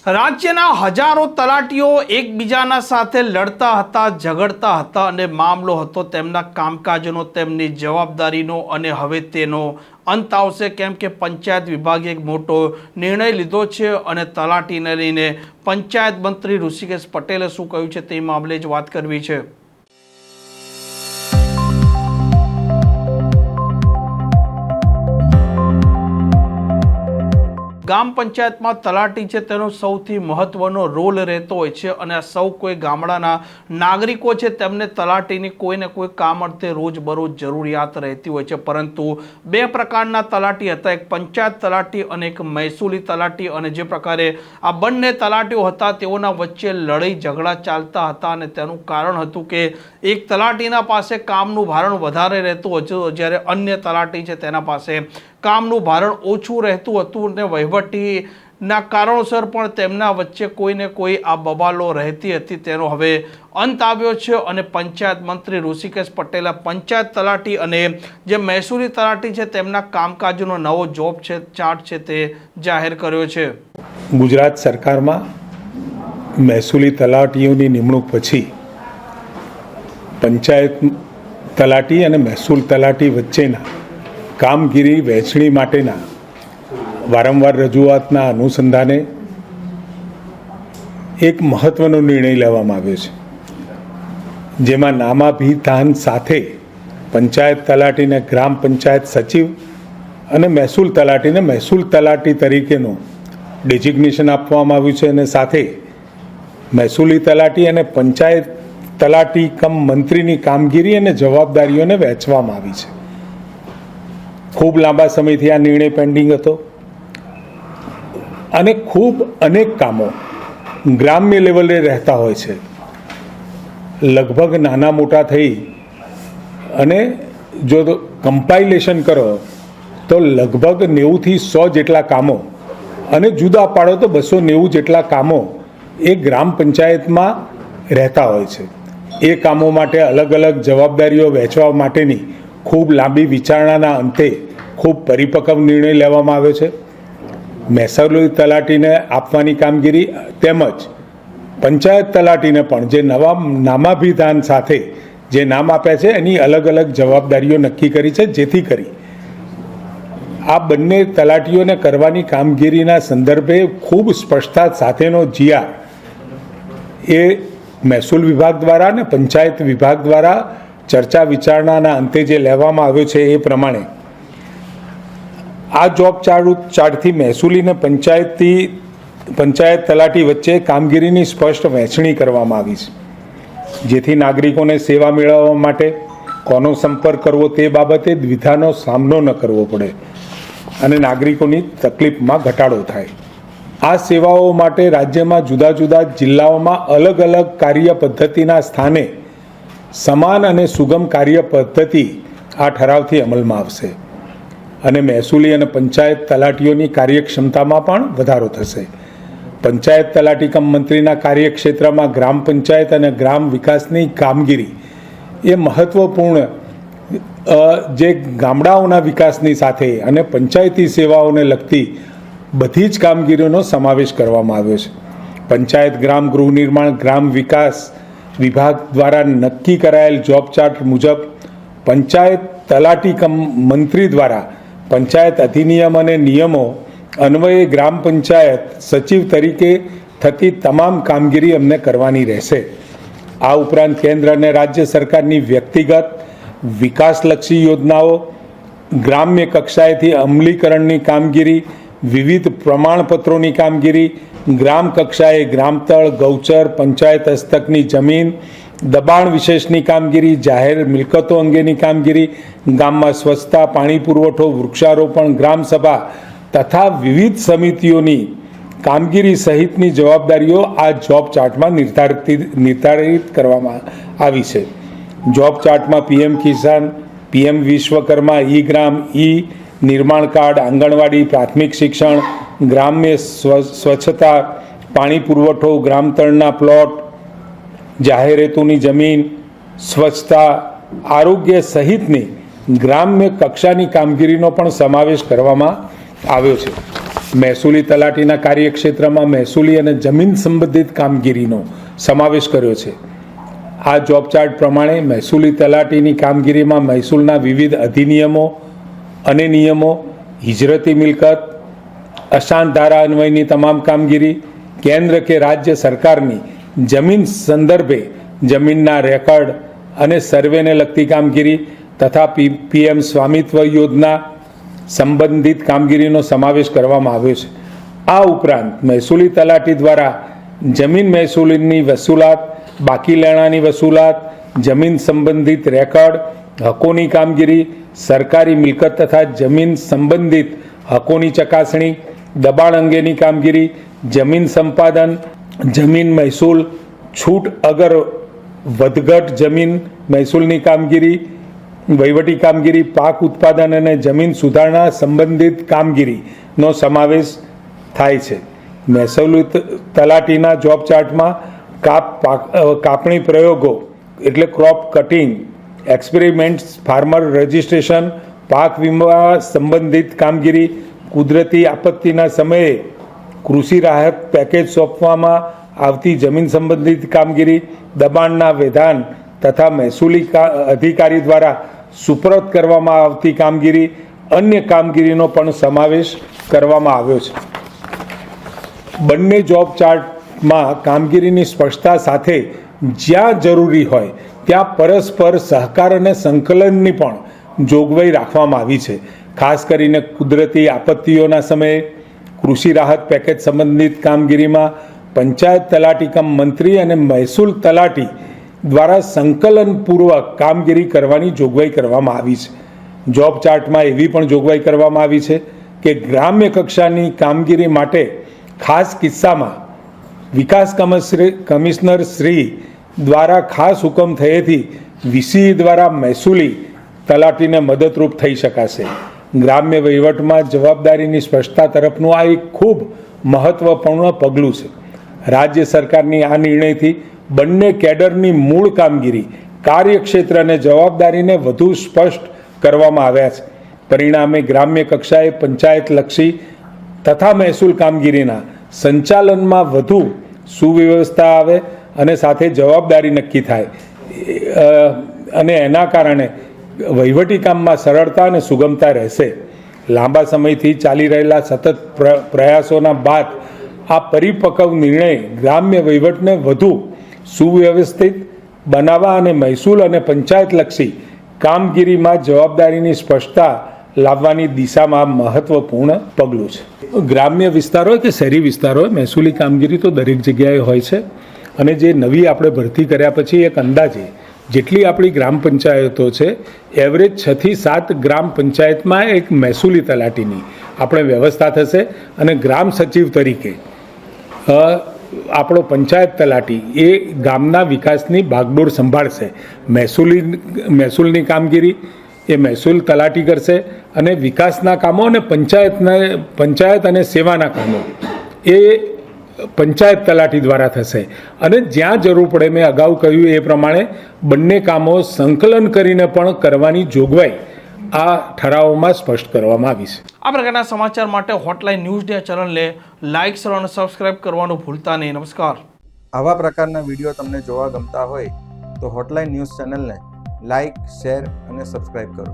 રાજ્યના હજારો તલાટીઓ એકબીજાના સાથે લડતા હતા, ઝઘડતા હતા અને મામલો હતો તેમના કામકાજનો, તેમની જવાબદારીનો અને હવે તેનો અંત આવશે કેમ કે પંચાયત વિભાગે એક મોટો નિર્ણય લીધો છે અને તલાટીને લઈને પંચાયત મંત્રી ઋષિકેશ પટેલે શું કહ્યું છે તે મામલે જ વાત કરવી છે। ગામ પંચાયતમાં તલાટી છે તેનો સૌથી મહત્વનો રોલ રહેતો હોય છે અને આ સૌ કોઈ ગામડાના નાગરિકો છે તેમને તલાટીની કોઈને કોઈ કામ અર્થે રોજબરોજ જરૂરિયાત રહેતી હોય છે, પરંતુ બે પ્રકારના તલાટી હતા, એક પંચાયત તલાટી અને એક મહેસૂલી તલાટી। અને જે પ્રકારે આ બંને તલાટીઓ હતા તેઓના વચ્ચે લડાઈ ઝઘડા ચાલતા હતા અને તેનું કારણ હતું કે એક તલાટીના પાસે કામનું ભારણ વધારે રહેતું હતું જ્યારે અન્ય તલાટી છે તેના પાસે કામનું ભારણ ઓછું રહેતું હતું અને વહીવટીના કારણોસર પણ તેમના વચ્ચે કોઈને કોઈ આ બબાલો રહેતી હતી। તેનો હવે અંત આવ્યો છે અને પંચાયત મંત્રી ઋષિકેશ પટેલે પંચાયત તલાટી અને જે મહેસૂલી તલાટી છે તેમના કામકાજનો નવો જોબ છે ચાર્ટ છે તે જાહેર કર્યો છે। ગુજરાત સરકારમાં મહેસૂલી તલાટીઓની નિમણૂક પછી પંચાયત તલાટી અને મહેસૂલ તલાટી વચ્ચેના કામગીરી વહેંચણી માટેના વારંવાર રજૂઆતના અનુસંધાને એક મહત્વનો નિર્ણય લેવામાં આવ્યો છે, જેમાં નામાભિધાન સાથે પંચાયત તલાટીને ગ્રામ પંચાયત સચિવ અને મહેસૂલ તલાટીને મહેસૂલ તલાટી તરીકેનું ડેઝિગ્નેશન આપવામાં આવ્યું છે અને સાથે મહેસૂલી તલાટી અને પંચાયત તલાટી કમ મંત્રીની કામગીરી અને જવાબદારીઓને વહેંચવામાં આવી છે। ખૂબ લાંબા સમયથી આ નિર્ણય પેન્ડિંગ હતો અને ખૂબ અનેક કામો ગ્રામ્ય લેવલે રહેતા હોય છે, લગભગ નાના મોટા થઈ અને જો કમ્પાઇલેશન કરો તો લગભગ 90થી 100 જેટલા કામો અને જુદા પાડો તો 290 જેટલા કામો એ ગ્રામ પંચાયતમાં રહેતા હોય છે। એ કામો માટે અલગ અલગ જવાબદારીઓ વહેંચવા માટેની ખૂબ લાંબી વિચારણાના અંતે ખૂબ પરિપક્વ નિર્ણય લેવામાં આવ્યો છે। મહેસૂલી તલાટીને આપવાની કામગીરી તેમજ પંચાયત તલાટીને પણ જે નવા નામાભિધાન સાથે જે નામ આપ્યા છે એની અલગ અલગ જવાબદારીઓ નક્કી કરી છે, જેથી કરી આ બંને તલાટીઓને કરવાની કામગીરીના સંદર્ભે ખૂબ સ્પષ્ટતા સાથેનો જીઆર એ મહેસૂલ વિભાગ દ્વારા અને પંચાયત વિભાગ દ્વારા ચર્ચા વિચારણાના અંતે જે લેવામાં આવ્યો છે એ પ્રમાણે આ જોબ ચાર્ટથી મહેસૂલી અને પંચાયત તલાટી વચ્ચે કામગીરીની સ્પષ્ટ વહેંચણી કરવામાં આવી છે, જેથી નાગરિકોને સેવા મેળવવા માટે કોનો સંપર્ક કરવો તે બાબતે દ્વિધાનો સામનો ન કરવો પડે અને નાગરિકોની તકલીફમાં ઘટાડો થાય। આ સેવાઓ માટે રાજ્યમાં જુદા જુદા જિલ્લાઓમાં અલગ અલગ કાર્ય પદ્ધતિના સ્થાને સમાન અને સુગમ કાર્ય પદ્ધતિ આ ઠરાવથી અમલમાં આવશે અને મહેસૂલી અને પંચાયત તલાટીઓની કાર્યક્ષમતામાં પણ વધારો થશે। પંચાયત તલાટી કમ મંત્રીના કાર્યક્ષેત્રમાં ગ્રામ પંચાયત અને ગ્રામ વિકાસની કામગીરી એ મહત્વપૂર્ણ જે ગામડાઓના વિકાસની સાથે અને પંચાયતી સેવાઓને લગતી બધી જ કામગીરીનો સમાવેશ કરવામાં આવ્યો છે। પંચાયત ગ્રામ ગૃહ નિર્માણ ગ્રામ વિકાસ વિભાગ દ્વારા નક્કી કરાયેલ જોબ ચાર્ટ મુજબ પંચાયત તલાટી કમ મંત્રી દ્વારા પંચાયત અધિનિયમ અને નિયમો અન્વયે ગ્રામ પંચાયત સચિવ તરીકે થતી તમામ કામગીરી અમને કરવાની રહેશે। આ ઉપરાંત કેન્દ્ર અને રાજ્ય સરકારની વ્યક્તિગત વિકાસલક્ષી યોજનાઓ, ગ્રામ્ય કક્ષાએથી અમલીકરણની કામગીરી, વિવિધ પ્રમાણપત્રોની કામગીરી, ગ્રામ કક્ષાએ ગ્રામતળ, ગૌચર, પંચાયત હસ્તકની જમીન, દબાણ વિશેષની કામગીરી, જાહેર મિલકતો અંગેની કામગીરી, ગામમાં સ્વચ્છતા, પાણી પુરવઠો, વૃક્ષારોપણ, ગ્રામસભા તથા વિવિધ સમિતિઓની કામગીરી સહિતની જવાબદારીઓ આ જોબ ચાર્ટમાં નિર્ધારિત કરવામાં આવી છે। જોબ ચાર્ટમાં પીએમ કિસાન, પીએમ વિશ્વકર્મા, ઈ ગ્રામ, ઈ નિર્માણ કાર્ડ, આંગણવાડી, પ્રાથમિક શિક્ષણ, ગ્રામ્ય સ્વચ્છતા, પાણી પુરવઠો, ગ્રામતળના પ્લોટ, જાહેર હેતુની જમીન, સ્વચ્છતા, આરોગ્ય સહિતની ગ્રામ્ય કક્ષાની કામગીરીનો પણ સમાવેશ કરવામાં આવ્યો છે। મહેસૂલી તલાટીના કાર્યક્ષેત્રમાં મહેસૂલી અને જમીન સંબંધિત કામગીરીનો સમાવેશ કર્યો છે. આ જોબ ચાર્ટ પ્રમાણે મહેસૂલી તલાટીની કામગીરીમાં મહેસૂલના વિવિધ અધિનિયમો અને નિયમો, હિજરતી મિલકત, અશાંત ધારા અન્વયની તમામ કામગીરી, કેન્દ્ર કે રાજ્ય સરકારની જમીન સંદર્ભે જમીનના રેકર્ડ અને સર્વેને લગતી કામગીરી તથા પીએમ સ્વામિત્વ યોજના સંબંધિત કામગીરીનો સમાવેશ કરવામાં આવ્યો છે. આ ઉપરાંત મહેસૂલી તલાટી દ્વારા જમીન મહેસૂલની વસૂલાત, બાકી લેણાની વસૂલાત, જમીન સંબંધિત રેકર્ડ, હકોની કામગીરી, સરકારી મિલકત તથા જમીન સંબંધિત હકોની ચકાસણી, દબાણ અંગેની કામગીરી, જમીન સંપાદન, જમીન મહેસૂલ, છૂટ અગર વધઘટ જમીન મહેસૂલની કામગીરી, વહીવટી કામગીરી, પાક ઉત્પાદન અને જમીન સુધારણા સંબંધિત કામગીરીનો સમાવેશ થાય છે. મહેસૂલી તલાટીના જોબ ચાર્ટમાં કાપણી પ્રયોગો એટલે crop cutting, experiments, farmer registration, પાક વીમા સંબંધિત કામગીરી, કુદરતી આપત્તિના સમયે કૃષિ રાહત પેકેજ સોંપવામાં આવતી જમીન સંબંધિત કામગીરી, દબાણના વિધાન તથા મહેસૂલી અધિકારી દ્વારા સુપરત કરવામાં આવતી કામગીરી, અન્ય કામગીરીનો પણ સમાવેશ કરવામાં આવ્યો છે. બંને જોબ ચાર્ટમાં કામગીરીની સ્પષ્ટતા સાથે જ્યાં જરૂરી હોય ત્યાં પરસ્પર સહકાર અને સંકલનની પણ જોગવાઈ રાખવામાં આવી છે. ખાસ કરીને કુદરતી આપત્તિઓના સમયે કૃષિ રાહત પેકેજ સંબંધિત કામગીરીમાં પંચાયત તલાટી કમ મંત્રી અને મહેસૂલ તલાટી દ્વારા સંકલનપૂર્વક કામગીરી કરવાની જોગવાઈ કરવામાં આવી છે. જોબ ચાર્ટમાં એવી પણ જોગવાઈ કરવામાં આવી છે કે ગ્રામ્ય કક્ષાની કામગીરી માટે ખાસ કિસ્સામાં વિકાસ કમિશનર શ્રી દ્વારા ખાસ હુકમ થયેથી વીસી દ્વારા મહેસૂલી તલાટીને મદદરૂપ થઈ શકાશે. ગ્રામ્ય વહીવટમાં જવાબદારીની સ્પષ્ટતા તરફનું આ એક ખૂબ મહત્વપૂર્ણ પગલું છે. રાજ્ય સરકારની આ નિર્ણયથી બંને કેડરની મૂળ કામગીરી, કાર્યક્ષેત્ર અને જવાબદારીને વધુ સ્પષ્ટ કરવામાં આવ્યા છે. પરિણામે ગ્રામ્ય કક્ષાએ પંચાયતલક્ષી તથા મહેસૂલ કામગીરીના સંચાલનમાં વધુ સુવ્યવસ્થા આવે અને સાથે જવાબદારી નક્કી થાય અને એના કારણે વહીવટી કામમાં સરળતા અને સુગમતા રહેશે. લાંબા સમયથી ચાલી રહેલા સતત પ્રયાસોના બાદ આ પરિપક્વ નિર્ણય ગ્રામ્ય વહીવટને વધુ સુવ્યવસ્થિત બનાવવા અને મહેસૂલ અને પંચાયતલક્ષી કામગીરીમાં જવાબદારીની સ્પષ્ટતા લાવવાની દિશામાં મહત્વપૂર્ણ પગલું છે. ગ્રામ્ય વિસ્તાર હોય કે શહેરી વિસ્તાર હોય, મહેસૂલી કામગીરી તો દરેક જગ્યાએ હોય છે અને જે નવી આપણે ભરતી કર્યા પછી એક અંદાજે જેટલી આપણી ગ્રામ પંચાયતો છે, એવરેજ 6 થી 7 ગ્રામ પંચાયતમાં એક મહેસૂલી તલાટીની આપણે વ્યવસ્થા થશે અને ગ્રામ સચિવ તરીકે આપણો પંચાયત તલાટી એ ગામના વિકાસની ભાગદોડ સંભાળશે. મહેસૂલની કામગીરી એ મહેસૂલ તલાટી કરશે અને વિકાસના કામો અને પંચાયત અને સેવાના કામો એ પંચાયત તલાટી દ્વારા થશે. અને જ્યાં જરૂર પડે, મેં અગાઉ કહ્યું એ પ્રમાણે બંને કામો સંકલન કરીને પણ કરવાની જોગવાઈ આ ઠરાવોમાં સ્પષ્ટ કરવામાં આવી છે. આ પ્રકારના સમાચાર માટે હોટલાઇન ન્યૂઝ ડે ચેનલને લાઇક, શેર અને સબસ્ક્રાઇબ કરવાનું ભૂલતા નહીં. નમસ્કાર. આવા પ્રકારના વિડીયો તમને જોવા ગમતા હોય તો હોટલાઇન ન્યૂઝ ચેનલને લાઇક, શેર અને સબસ્ક્રાઇબ કરો.